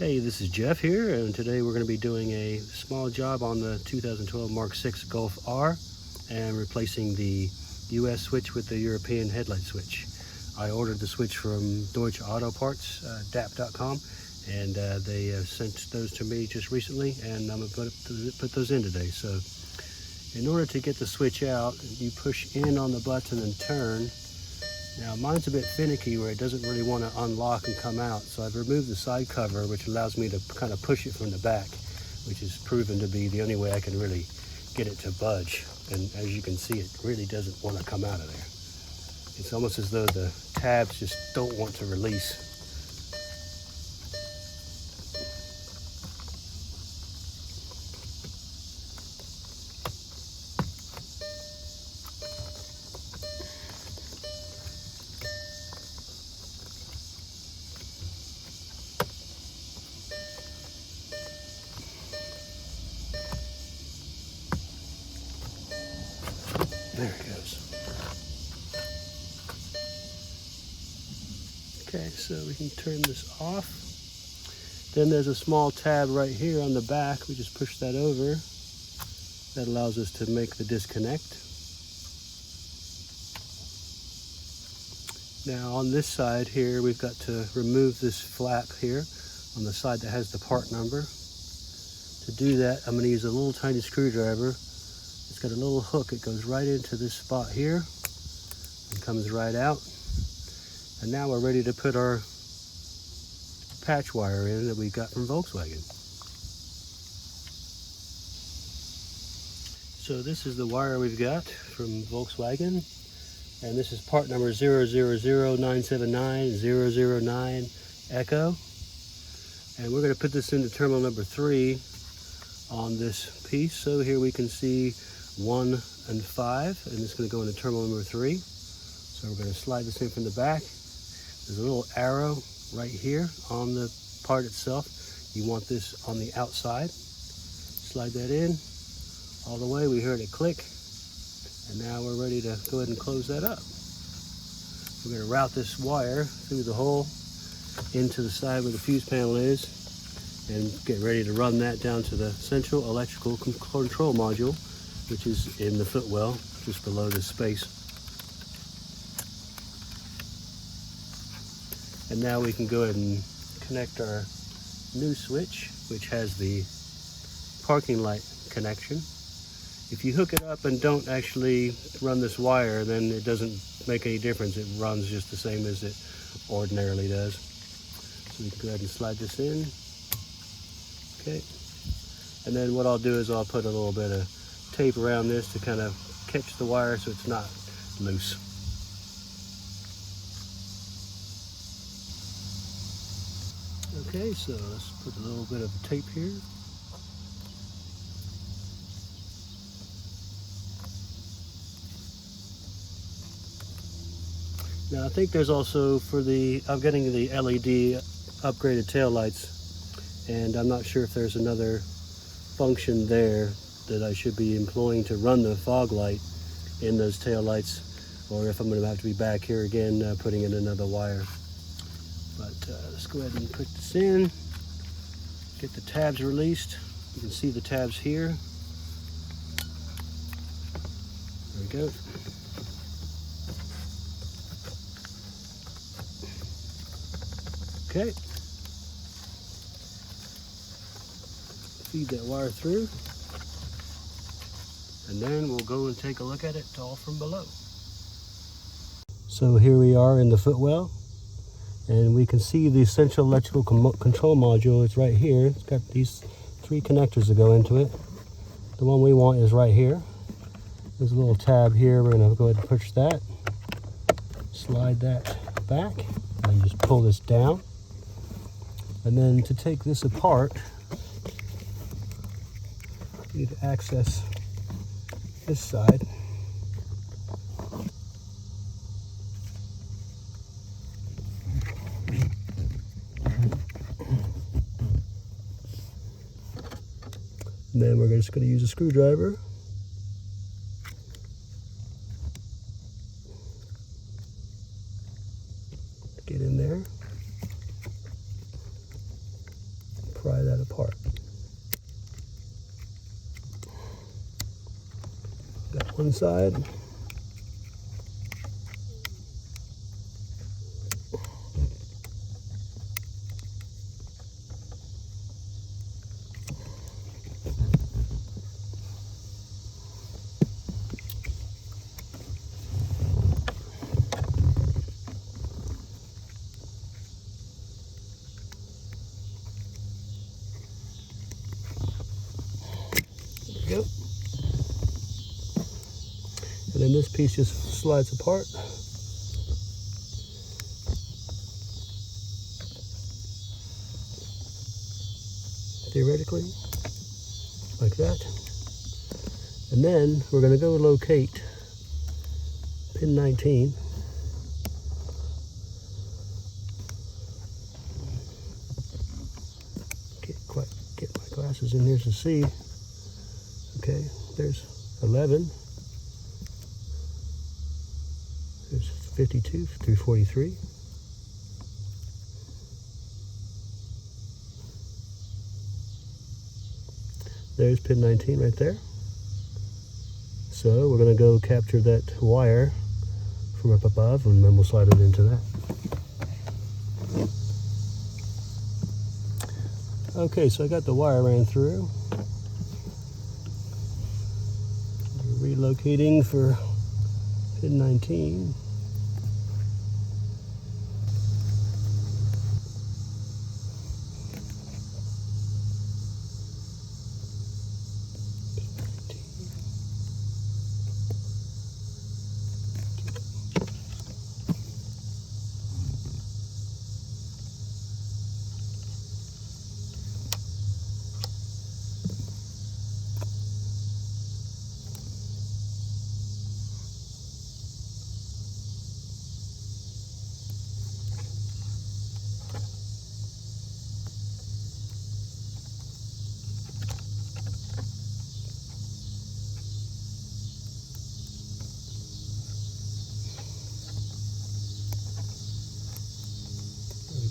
Hey, this is Jeff here, and today we're going to be doing a small job on the 2012 Mk6 Golf R and replacing the US switch with the European headlight switch. I ordered the switch from Deutsche Auto Parts, DAP.com, and they sent those to me just recently, and I'm going to put those in today. So in order to get the switch out, you push in on the button and turn. Now mine's a bit finicky where it doesn't really want to unlock and come out, so I've removed the side cover, which allows me to kind of push it from the back, which is proven to be the only way I can really get it to budge. And as you can see, it really doesn't want to come out of there. It's almost as though the tabs just don't want to release. There it goes. Okay, so we can turn this off. Then there's a small tab right here on the back. We just push that over. That allows us to make the disconnect. Now on this side here, we've got to remove this flap here on the side that has the part number. To do that, I'm going to use a little tiny screwdriver. It's got a little hook. It goes right into this spot here and comes right out. And now we're ready to put our patch wire in that we got from Volkswagen. So this is the wire we've got from Volkswagen, and this is part number 000979-009 Echo. And we're going to put this into terminal number 3 on this piece. So here we can see 1 and 5, and it's going to go into terminal number 3. So we're going to slide this in from the back. There's a little arrow right here on the part itself. You want this on the outside. Slide that in all the way. We heard it click, and now we're ready to go ahead and close that up. We're going to route this wire through the hole into the side where the fuse panel is and get ready to run that down to the central electrical control module, which is in the footwell just below this space. And now we can go ahead and connect our new switch, which has the parking light connection. If you hook it up and don't actually run this wire, then it doesn't make any difference. It runs just the same as it ordinarily does. So we can go ahead and slide this in. Okay. And then what I'll do is I'll put a little bit of tape around this to kind of catch the wire so it's not loose. Okay, so let's put a little bit of tape here. Now I think there's also I'm getting the LED upgraded taillights, and I'm not sure if there's another function there that I should be employing to run the fog light in those taillights, or if I'm going to have to be back here again putting in another wire. But let's go ahead and put this in, get the tabs released. You can see the tabs here. There we go. Okay. Feed that wire through, and then we'll go and take a look at it all from below. So here we are in the footwell, and we can see the central electrical control module. It's right here. It's got these 3 connectors that go into it. The one we want is right here. There's a little tab here. We're going to go ahead and push that, slide that back, and just pull this down. And then to take this apart, you need to access this side. And then we're just going to use a screwdriver. Get in there. pry that apart. Got one side. Go. And then this piece just slides apart. Theoretically, like that. And then we're going to go locate pin 19. Can't quite get my glasses in here to see. Okay, there's 11. There's 52 through 43. There's pin 19 right there. So we're going to go capture that wire from up above, and then we'll slide it into that. Okay, so I got the wire ran through. Relocating for pin 19.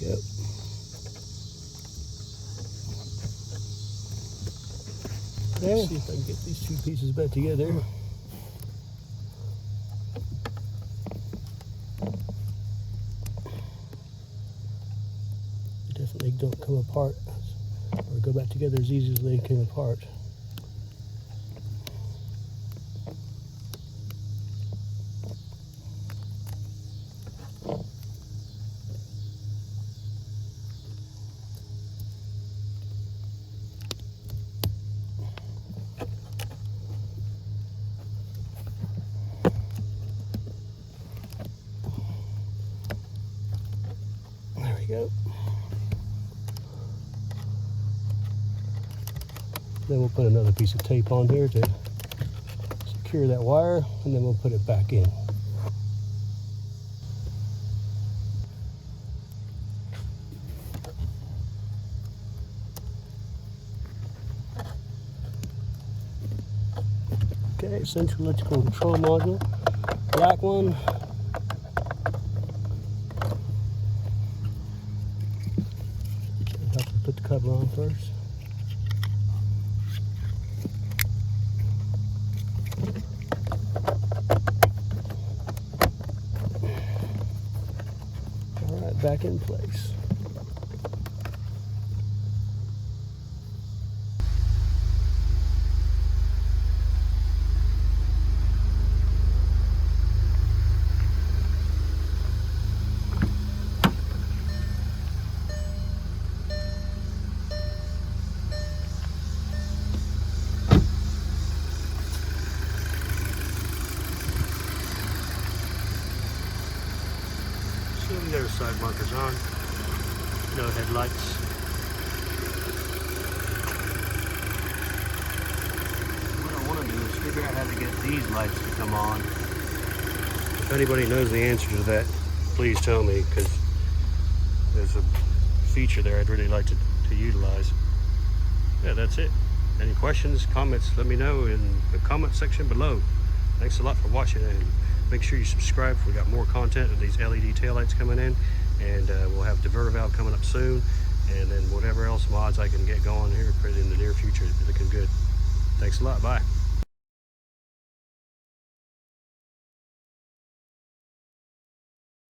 Go. Okay, see if I can get these two pieces back together. They definitely don't come apart or go back together as easy as they came apart. Go. Then we'll put another piece of tape on here to secure that wire, and then we'll put it back in. Okay, central electrical control module, black one. Put the cover on first. All right, back in place. The other side markers on, no headlights. What I want to do is figure out how to get these lights to come on. If anybody knows the answer to that, please tell me, because there's a feature there I'd really like to utilize. Yeah, that's it. Any questions, comments, let me know in the comment section below. Thanks a lot for watching, and make sure you subscribe. We got more content of these LED taillights coming in, and we'll have diverter valve coming up soon, and then whatever else mods I can get going here in the near future. Looking good. Thanks a lot. Bye.